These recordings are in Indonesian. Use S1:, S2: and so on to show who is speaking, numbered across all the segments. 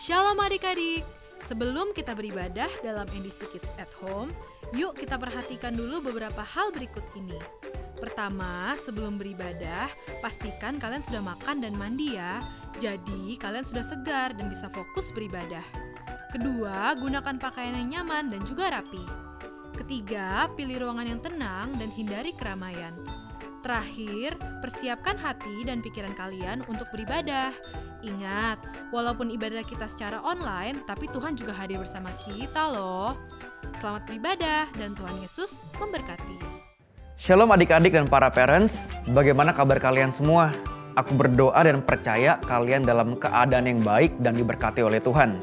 S1: Shalom adik-adik, sebelum kita beribadah dalam NDC Kids at Home, yuk kita perhatikan dulu beberapa hal berikut ini. Pertama, sebelum beribadah, pastikan kalian sudah makan dan mandi ya. Jadi, kalian sudah segar dan bisa fokus beribadah. Kedua, gunakan pakaian yang nyaman dan juga rapi. Ketiga, pilih ruangan yang tenang dan hindari keramaian. Terakhir, persiapkan hati dan pikiran kalian untuk beribadah. Ingat, walaupun ibadah kita secara online, tapi Tuhan juga hadir bersama kita loh. Selamat beribadah dan Tuhan Yesus memberkati.
S2: Shalom adik-adik dan para parents, bagaimana kabar kalian semua? Aku berdoa dan percaya kalian dalam keadaan yang baik dan diberkati oleh Tuhan.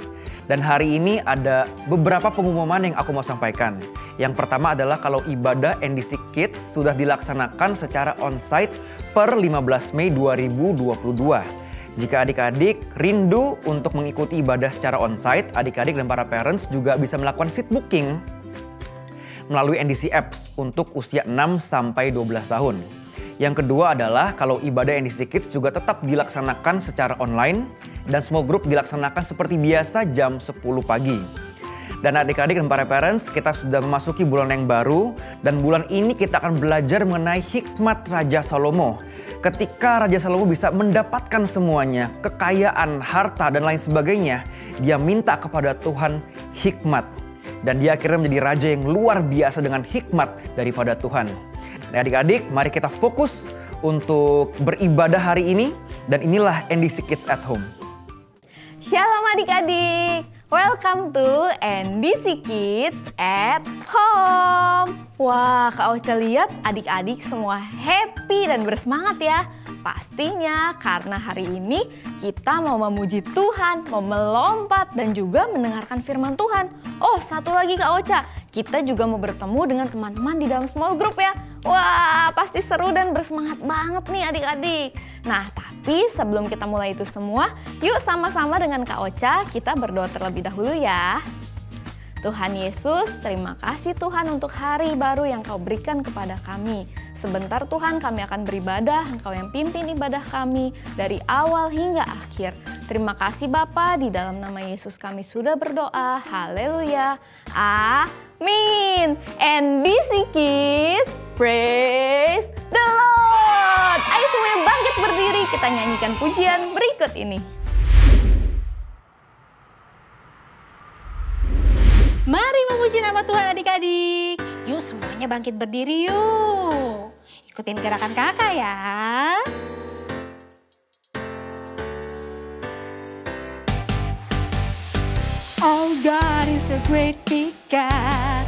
S2: Dan hari ini ada beberapa pengumuman yang aku mau sampaikan. Yang pertama adalah kalau ibadah NDC Kids sudah dilaksanakan secara onsite per 15 Mei 2022. Jika adik-adik rindu untuk mengikuti ibadah secara onsite, adik-adik dan para parents juga bisa melakukan seat booking melalui NDC Apps untuk usia 6-12 tahun. Yang kedua adalah kalau ibadah NDC Kids juga tetap dilaksanakan secara online dan small group dilaksanakan seperti biasa jam 10 pagi. Dan adik-adik dan para parents, kita sudah memasuki bulan yang baru dan bulan ini kita akan belajar mengenai hikmat Raja Salomo. Ketika Raja Salomo bisa mendapatkan semuanya, kekayaan, harta dan lain sebagainya, dia minta kepada Tuhan hikmat. Dan dia akhirnya menjadi raja yang luar biasa dengan hikmat daripada Tuhan. Nah adik-adik, mari kita fokus untuk beribadah hari ini. Dan inilah NDC Kids at Home.
S3: Shalom adik-adik, welcome to NDC Kids at Home. Wah, Kak Ocha lihat adik-adik semua happy dan bersemangat ya. Pastinya karena hari ini kita mau memuji Tuhan, mau melompat dan juga mendengarkan firman Tuhan. Oh, satu lagi Kak Ocha, kita juga mau bertemu dengan teman-teman di dalam small group ya. Wah, pasti seru dan bersemangat banget nih adik-adik. Nah, tapi sebelum kita mulai itu semua, yuk sama-sama dengan Kak Ocha kita berdoa terlebih dahulu ya. Tuhan Yesus, terima kasih Tuhan untuk hari baru yang Kau berikan kepada kami. Sebentar Tuhan kami akan beribadah, Engkau yang pimpin ibadah kami dari awal hingga akhir. Terima kasih Bapa, di dalam nama Yesus kami sudah berdoa. Haleluya. Amin. NDC Kids, praise the Lord. Ayo semuanya bangkit berdiri, kita nyanyikan pujian berikut ini.
S4: Mari memuji nama Tuhan adik-adik. Yuk semuanya bangkit berdiri yuk. Ikutin gerakan kakak ya. Our God is a great big God.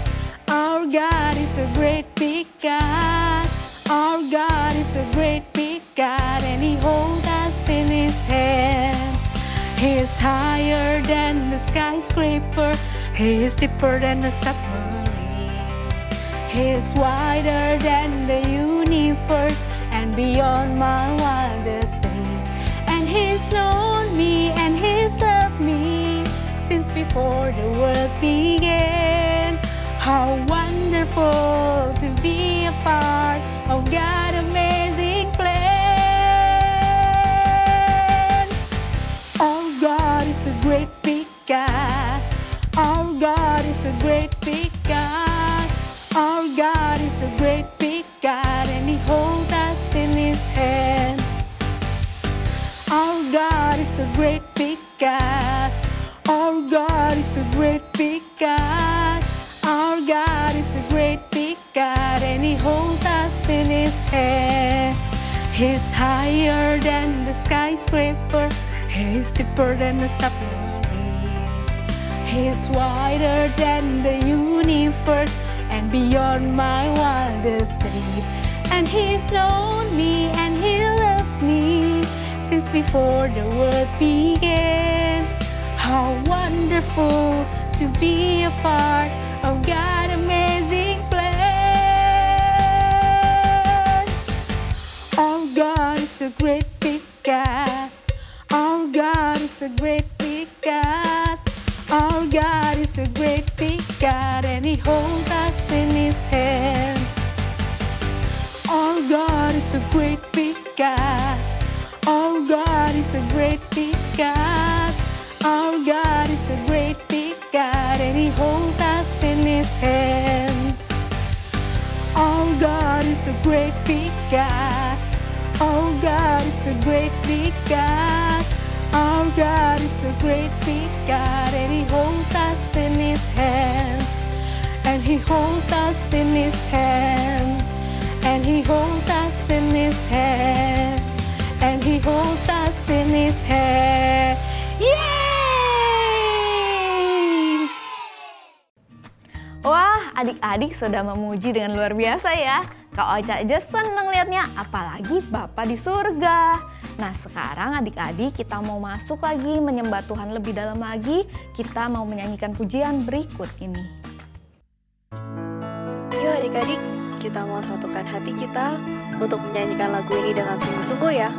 S4: Our God is a great big God. Our God is a great big God and He holds us in His hand. He is higher than the skyscraper. He is deeper than a submarine. He is wider than the universe and beyond my wildest dream. And He's known me and He's loved me since before the world began. How wonderful to be a part of God's amazing plan. Our God is a great big God. Our God is a great big God. Our God is a great big God and He holds us in His hand. Our God is a great big God. Our God is a great big God. Our God is a great big God and He holds us in His hand. He's higher than the skyscraper. He's deeper than the submarine. He's wider than the universe and beyond my wildest dream. And He's known me and He loves me since before the world began. How wonderful to be a part of God's amazing plan. Our God is a great big God. Our God is a great big God. Our God is a great big God and He holds us in His hand. Our God is a great big God. Our God is a great big God. Our God hand. Our God is a great big God. Our God is a great big God. Our God is a great big God, and He holds us in His hand. And He holds us in His hand. And He holds us in His hand. And He holds us in His hand. Yeay!
S3: Wah, adik-adik sudah memuji dengan luar biasa ya. Kak Ocha aja seneng liatnya, apalagi Bapa di surga. Nah sekarang adik-adik kita mau masuk lagi menyembah Tuhan lebih dalam lagi. Kita mau menyanyikan pujian berikut ini.
S5: Yuk adik-adik, kita mau satukan hati kita untuk menyanyikan lagu ini dengan sungguh-sungguh ya.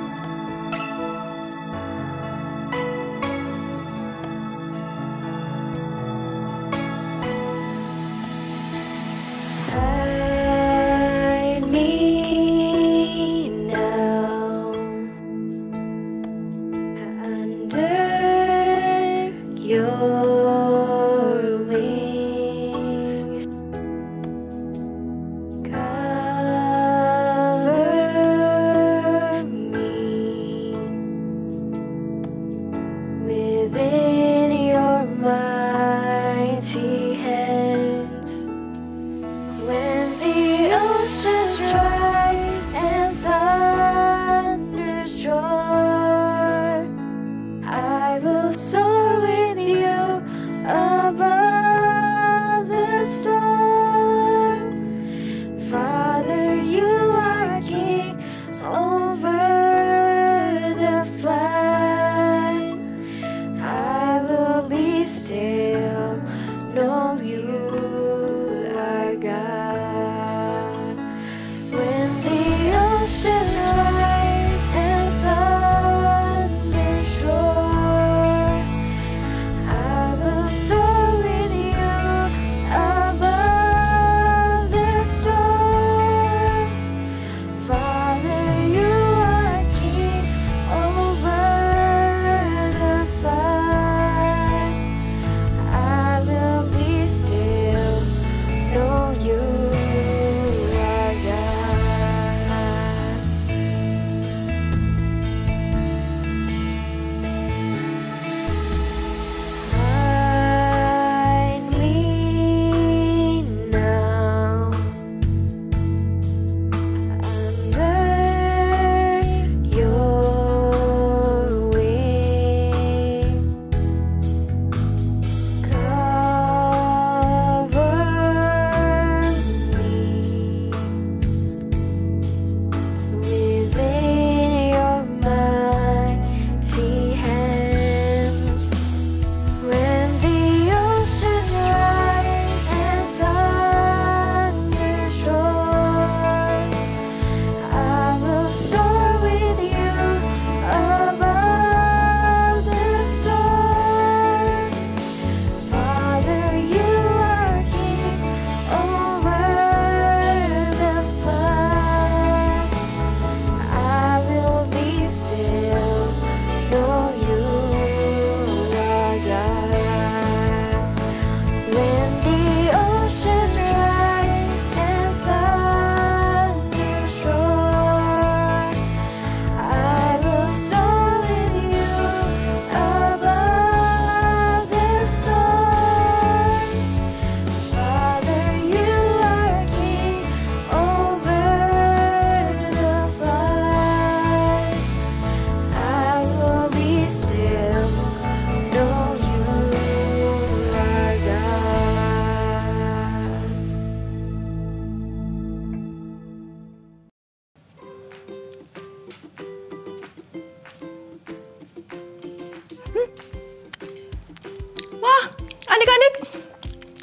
S6: Adik-adik,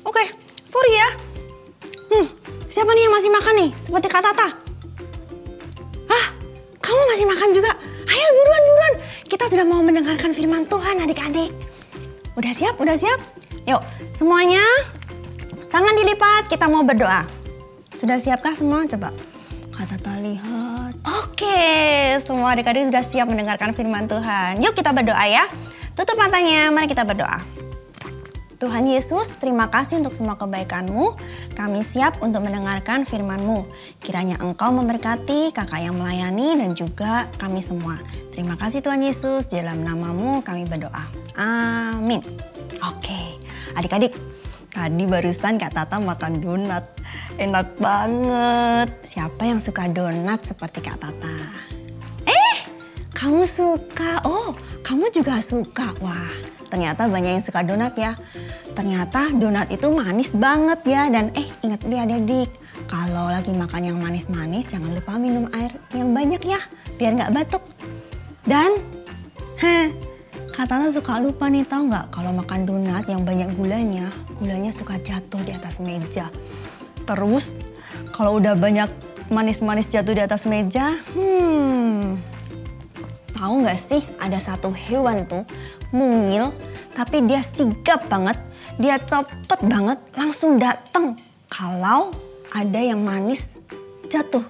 S6: oke, sorry ya. Siapa nih yang masih makan nih, seperti Kak Tata? Hah, kamu masih makan juga? Ayo buruan, kita sudah mau mendengarkan firman Tuhan adik-adik. Udah siap, Udah siap? Yuk, semuanya tangan dilipat, kita mau berdoa. Sudah siapkah semua? Coba Kak Tata lihat. Oke, semua adik-adik sudah siap mendengarkan firman Tuhan. Yuk kita berdoa ya. Tutup matanya, mari kita berdoa. Tuhan Yesus, terima kasih untuk semua kebaikan-Mu. Kami siap untuk mendengarkan firman-Mu. Kiranya Engkau memberkati kakak yang melayani dan juga kami semua. Terima kasih Tuhan Yesus, di dalam nama-Mu kami berdoa. Amin. Oke, adik-adik, tadi barusan Kak Tata makan donat. Enak banget. Siapa yang suka donat seperti Kak Tata? Kamu suka? Oh, kamu juga suka. Wah, ternyata banyak yang suka donat ya. Ternyata donat itu manis banget ya. Dan ingat nih adik-adik, kalau lagi makan yang manis-manis jangan lupa minum air yang banyak ya, biar nggak batuk. Dan, Kak Tata suka lupa nih, tahu nggak? Kalau makan donat yang banyak gulanya suka jatuh di atas meja. Terus, kalau udah banyak manis-manis jatuh di atas meja, tahu nggak sih ada satu hewan tuh mungil tapi dia sigap banget, dia cepet banget langsung datang kalau ada yang manis jatuh.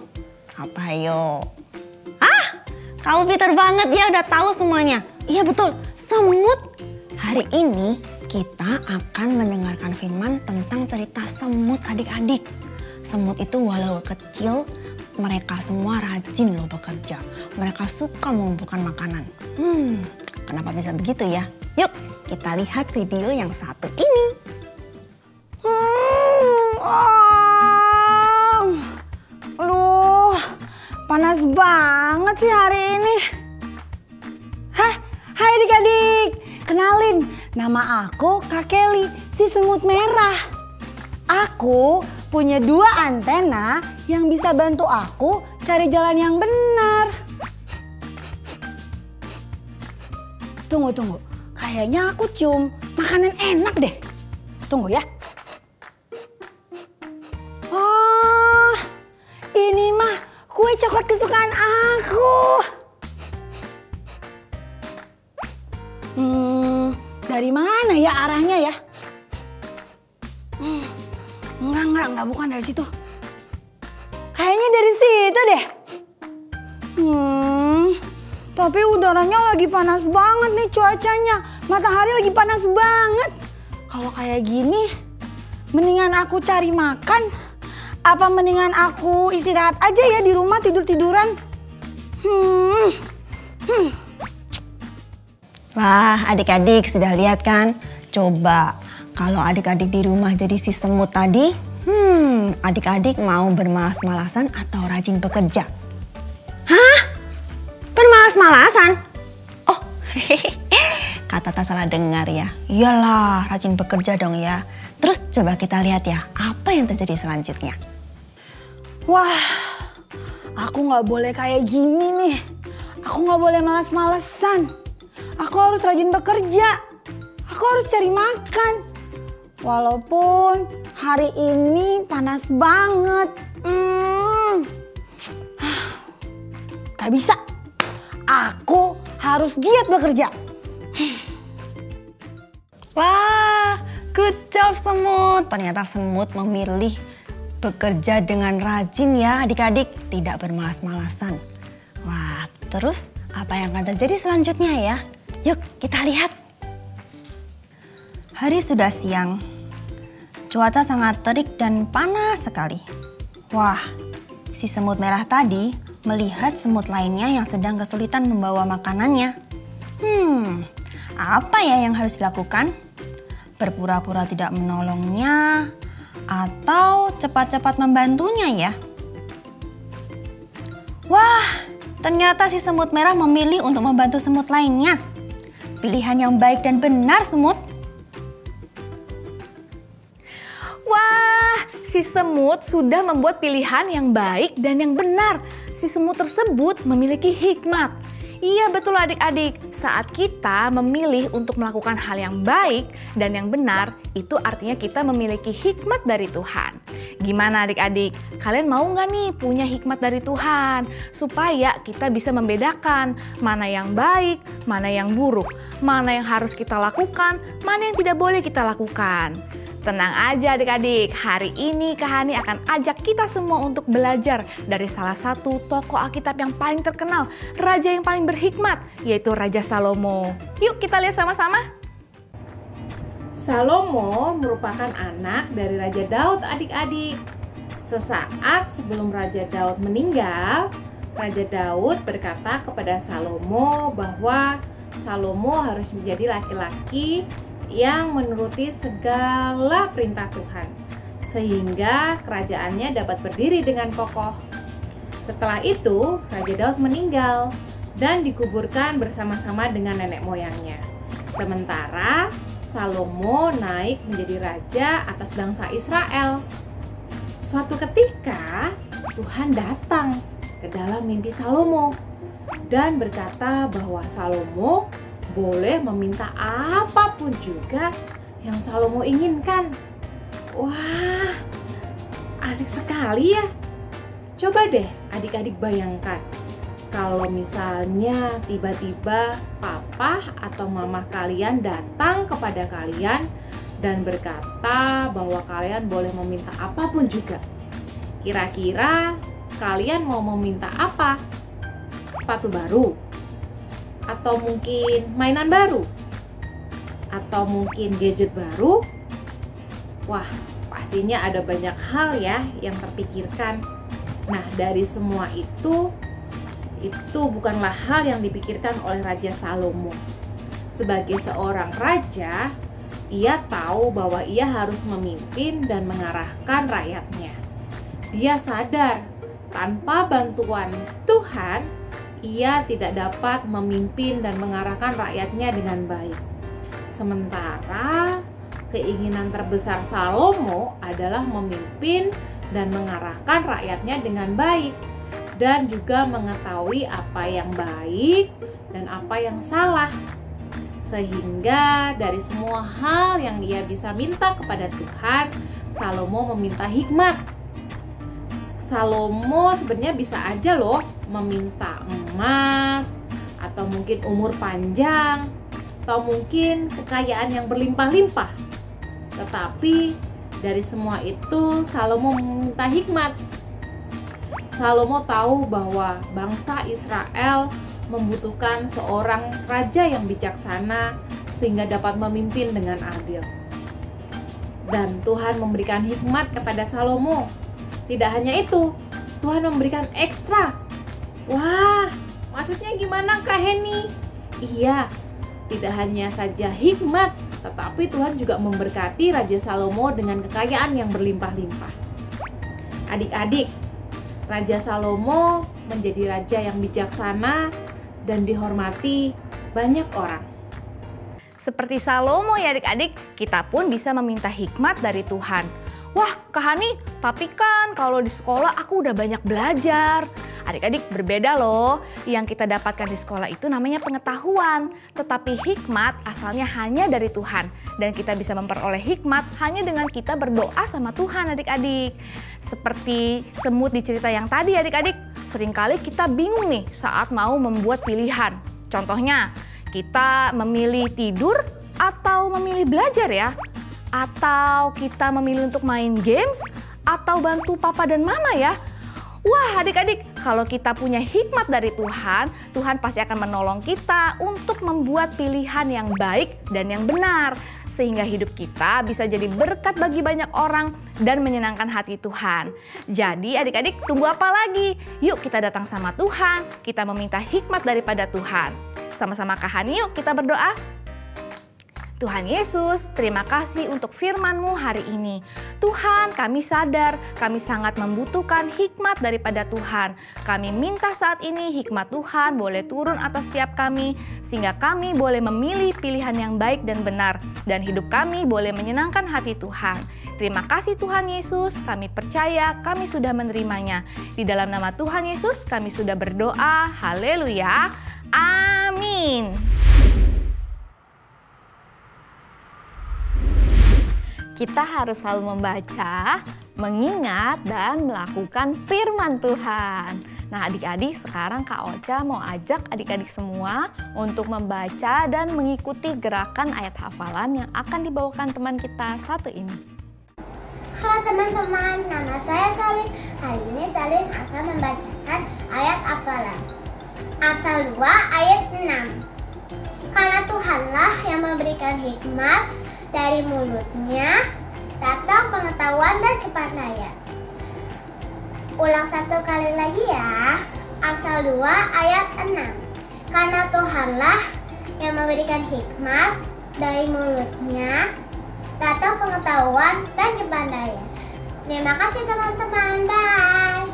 S6: Apa ayo? Kamu pintar banget ya, udah tahu semuanya. Iya betul, semut. Hari ini kita akan mendengarkan firman tentang cerita semut adik-adik. Semut itu walau kecil, mereka semua rajin loh bekerja. Mereka suka mengumpulkan makanan. Kenapa bisa begitu ya? Yuk kita lihat video yang satu ini.
S4: Aduh, panas banget sih hari ini. Hai adik-adik, kenalin, nama aku Kak Kelly, si semut merah. Aku punya 2 antena yang bisa bantu aku cari jalan yang benar. Tunggu. Kayaknya aku cium makanan enak deh. Tunggu ya. Oh, ini mah kue coklat kesukaan aku. Dari mana ya arahnya ya? Enggak, bukan dari situ. Kayaknya dari situ deh. Tapi udaranya lagi panas banget nih cuacanya. Matahari lagi panas banget. Kalau kayak gini, mendingan aku cari makan. Apa mendingan aku istirahat aja ya di rumah tidur-tiduran?
S6: Wah, adik-adik sudah lihat kan? Coba kalau adik-adik di rumah jadi si semut tadi, adik-adik mau bermalas-malasan atau rajin bekerja? Hah? Bermalas-malasan? Oh, Kak Tata salah dengar ya. Iyalah, rajin bekerja dong ya. Terus coba kita lihat ya, apa yang terjadi selanjutnya.
S4: Wah, aku nggak boleh kayak gini nih. Aku nggak boleh malas-malesan. Aku harus rajin bekerja. Aku harus cari makan. Walaupun hari ini panas banget. Gak bisa. Aku harus giat bekerja.
S6: Wah, good job semut. Ternyata semut memilih bekerja dengan rajin ya adik-adik. Tidak bermalas-malasan. Wah, terus apa yang akan terjadi selanjutnya ya? Yuk kita lihat. Hari sudah siang. Cuaca sangat terik dan panas sekali. Wah, si semut merah tadi melihat semut lainnya yang sedang kesulitan membawa makanannya. Apa ya yang harus dilakukan? Berpura-pura tidak menolongnya atau cepat-cepat membantunya ya? Wah, ternyata si semut merah memilih untuk membantu semut lainnya. Pilihan yang baik dan benar, semut.
S3: Wah, si semut sudah membuat pilihan yang baik dan yang benar. Si semut tersebut memiliki hikmat. Iya betul adik-adik, saat kita memilih untuk melakukan hal yang baik dan yang benar, itu artinya kita memiliki hikmat dari Tuhan. Gimana adik-adik, kalian mau nggak nih punya hikmat dari Tuhan? Supaya kita bisa membedakan mana yang baik, mana yang buruk, mana yang harus kita lakukan, mana yang tidak boleh kita lakukan. Tenang aja adik-adik, hari ini Kak Hani akan ajak kita semua untuk belajar dari salah satu tokoh Alkitab yang paling terkenal, raja yang paling berhikmat, yaitu Raja Salomo. Yuk kita lihat sama-sama.
S7: Salomo merupakan anak dari Raja Daud adik-adik. Sesaat sebelum Raja Daud meninggal, Raja Daud berkata kepada Salomo bahwa Salomo harus menjadi laki-laki yang menuruti segala perintah Tuhan, sehingga kerajaannya dapat berdiri dengan kokoh. Setelah itu, Raja Daud meninggal dan dikuburkan bersama-sama dengan nenek moyangnya. Sementara Salomo naik menjadi raja atas bangsa Israel. Suatu ketika, Tuhan datang ke dalam mimpi Salomo dan berkata bahwa Salomo boleh meminta apapun juga yang Salomo inginkan. Wah, asik sekali ya. Coba deh adik-adik bayangkan, kalau misalnya tiba-tiba papa atau mama kalian datang kepada kalian dan berkata bahwa kalian boleh meminta apapun juga. Kira-kira kalian mau meminta apa? Sepatu baru? Atau mungkin mainan baru? Atau mungkin gadget baru? Wah, pastinya ada banyak hal ya yang terpikirkan. Nah, dari semua itu bukanlah hal yang dipikirkan oleh Raja Salomo. Sebagai seorang raja, ia tahu bahwa ia harus memimpin dan mengarahkan rakyatnya. Dia sadar, tanpa bantuan Tuhan, ia tidak dapat memimpin dan mengarahkan rakyatnya dengan baik. Sementara keinginan terbesar Salomo adalah memimpin dan mengarahkan rakyatnya dengan baik, dan juga mengetahui apa yang baik dan apa yang salah. Sehingga dari semua hal yang ia bisa minta kepada Tuhan, Salomo meminta hikmat. Salomo sebenarnya bisa aja loh meminta emas, atau mungkin umur panjang, atau mungkin kekayaan yang berlimpah-limpah. Tetapi dari semua itu Salomo meminta hikmat. Salomo tahu bahwa bangsa Israel membutuhkan seorang raja yang bijaksana sehingga dapat memimpin dengan adil. Dan Tuhan memberikan hikmat kepada Salomo. Tidak hanya itu, Tuhan memberikan ekstra. Wah, maksudnya gimana Kak Heni? Iya, tidak hanya saja hikmat, tetapi Tuhan juga memberkati Raja Salomo dengan kekayaan yang berlimpah-limpah. Adik-adik, Raja Salomo menjadi raja yang bijaksana dan dihormati banyak orang.
S3: Seperti Salomo ya adik-adik, kita pun bisa meminta hikmat dari Tuhan. Wah Kak Hani, tapi kan kalau di sekolah aku udah banyak belajar. Adik-adik berbeda loh, yang kita dapatkan di sekolah itu namanya pengetahuan. Tetapi hikmat asalnya hanya dari Tuhan. Dan kita bisa memperoleh hikmat hanya dengan kita berdoa sama Tuhan adik-adik. Seperti semut di cerita yang tadi adik-adik, seringkali kita bingung nih saat mau membuat pilihan. Contohnya, kita memilih tidur atau memilih belajar ya? Atau kita memilih untuk main games atau bantu papa dan mama ya? Wah adik-adik, kalau kita punya hikmat dari Tuhan, Tuhan pasti akan menolong kita untuk membuat pilihan yang baik dan yang benar. Sehingga hidup kita bisa jadi berkat bagi banyak orang dan menyenangkan hati Tuhan. Jadi adik-adik tunggu apa lagi? Yuk kita datang sama Tuhan, kita meminta hikmat daripada Tuhan. Sama-sama Kak Hani yuk kita berdoa. Tuhan Yesus, terima kasih untuk firman-Mu hari ini. Tuhan, kami sadar kami sangat membutuhkan hikmat daripada Tuhan. Kami minta saat ini hikmat Tuhan boleh turun atas setiap kami, sehingga kami boleh memilih pilihan yang baik dan benar, dan hidup kami boleh menyenangkan hati Tuhan. Terima kasih Tuhan Yesus, kami percaya kami sudah menerimanya. Di dalam nama Tuhan Yesus kami sudah berdoa, haleluya, amin. Kita harus selalu membaca, mengingat, dan melakukan firman Tuhan. Nah adik-adik, sekarang Kak Ocha mau ajak adik-adik semua untuk membaca dan mengikuti gerakan ayat hafalan yang akan dibawakan teman kita satu ini.
S8: Halo teman-teman, nama saya Salin. Hari ini Salin akan membacakan ayat hafalan. Amsal 2 ayat 6. Karena Tuhanlah yang memberikan hikmat Dari mulutnya datang pengetahuan dan kepandaian. Ulang satu kali lagi ya. Amsal 2 ayat 6. Karena Tuhanlah yang memberikan hikmat, dari mulutnya datang pengetahuan dan kepandaian. Terima kasih teman-teman, bye.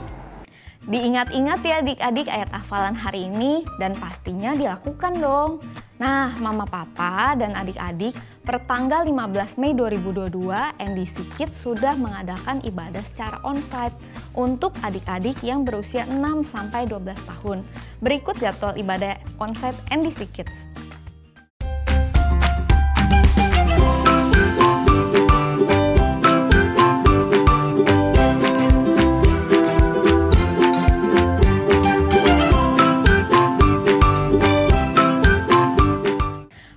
S3: Diingat-ingat ya adik-adik ayat hafalan hari ini dan pastinya dilakukan dong. Nah, Mama Papa dan adik-adik, pertanggal 15 Mei 2022, NDC Kids sudah mengadakan ibadah secara onsite untuk adik-adik yang berusia 6-12 tahun. Berikut jadwal ibadah onsite NDC Kids.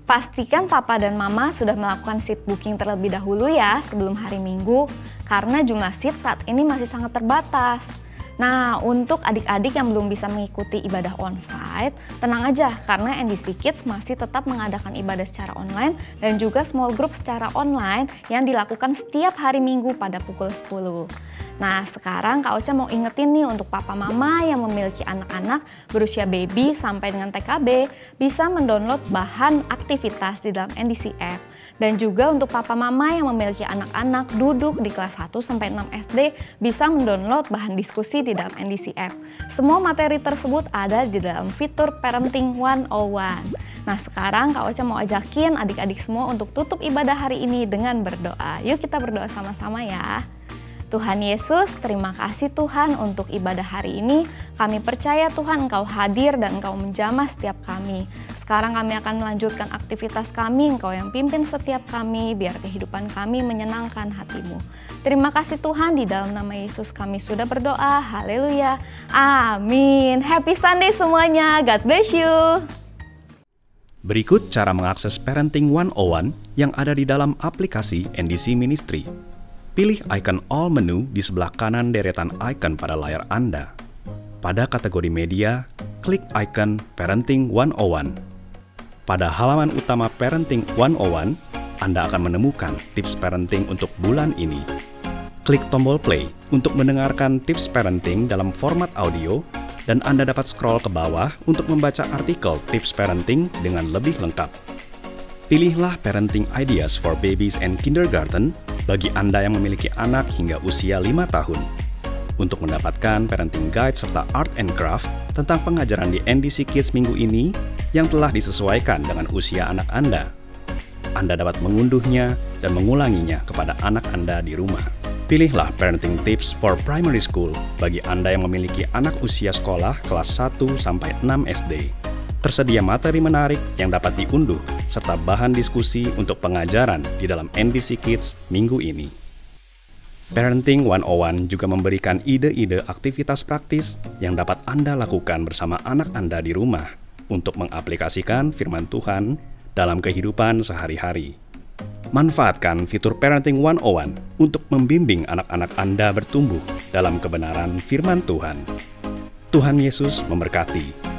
S3: Pastikan Papa dan Mama sudah melakukan seat booking terlebih dahulu ya sebelum hari Minggu, karena jumlah seat saat ini masih sangat terbatas. Nah, untuk adik-adik yang belum bisa mengikuti ibadah onsite, tenang aja karena NDC Kids masih tetap mengadakan ibadah secara online dan juga small group secara online yang dilakukan setiap hari Minggu pada pukul 10. Nah, sekarang Kak Ocha mau ingetin nih untuk papa mama yang memiliki anak-anak berusia baby sampai dengan TKB bisa mendownload bahan aktivitas di dalam NDC App. Dan juga untuk papa mama yang memiliki anak-anak duduk di kelas 1 sampai 6 SD bisa mendownload bahan diskusi di dalam NDC App. Semua materi tersebut ada di dalam fitur Parenting 101. Nah, sekarang Kak Ocha mau ajakin adik-adik semua untuk tutup ibadah hari ini dengan berdoa. Yuk kita berdoa sama-sama ya. Tuhan Yesus, terima kasih Tuhan untuk ibadah hari ini. Kami percaya Tuhan Engkau hadir dan Engkau menjamah setiap kami. Sekarang kami akan melanjutkan aktivitas kami, Engkau yang pimpin setiap kami, biar kehidupan kami menyenangkan hati-Mu. Terima kasih Tuhan, di dalam nama Yesus kami sudah berdoa. Haleluya. Amin. Happy Sunday semuanya. God bless you.
S9: Berikut cara mengakses Parenting 101 yang ada di dalam aplikasi NDC Ministry. Pilih icon All menu di sebelah kanan deretan icon pada layar Anda. Pada kategori media, klik icon Parenting 101. Pada halaman utama Parenting 101, Anda akan menemukan tips parenting untuk bulan ini. Klik tombol play untuk mendengarkan tips parenting dalam format audio, dan Anda dapat scroll ke bawah untuk membaca artikel tips parenting dengan lebih lengkap. Pilihlah Parenting Ideas for Babies and Kindergarten bagi Anda yang memiliki anak hingga usia 5 tahun. Untuk mendapatkan parenting guide serta art and craft tentang pengajaran di NDC Kids minggu ini yang telah disesuaikan dengan usia anak Anda. Anda dapat mengunduhnya dan mengulanginya kepada anak Anda di rumah. Pilihlah Parenting Tips for Primary School bagi Anda yang memiliki anak usia sekolah kelas 1 sampai 6 SD. Tersedia materi menarik yang dapat diunduh, serta bahan diskusi untuk pengajaran di dalam NDC Kids minggu ini. Parenting 101 juga memberikan ide-ide aktivitas praktis yang dapat Anda lakukan bersama anak Anda di rumah untuk mengaplikasikan firman Tuhan dalam kehidupan sehari-hari. Manfaatkan fitur Parenting 101 untuk membimbing anak-anak Anda bertumbuh dalam kebenaran firman Tuhan. Tuhan Yesus memberkati.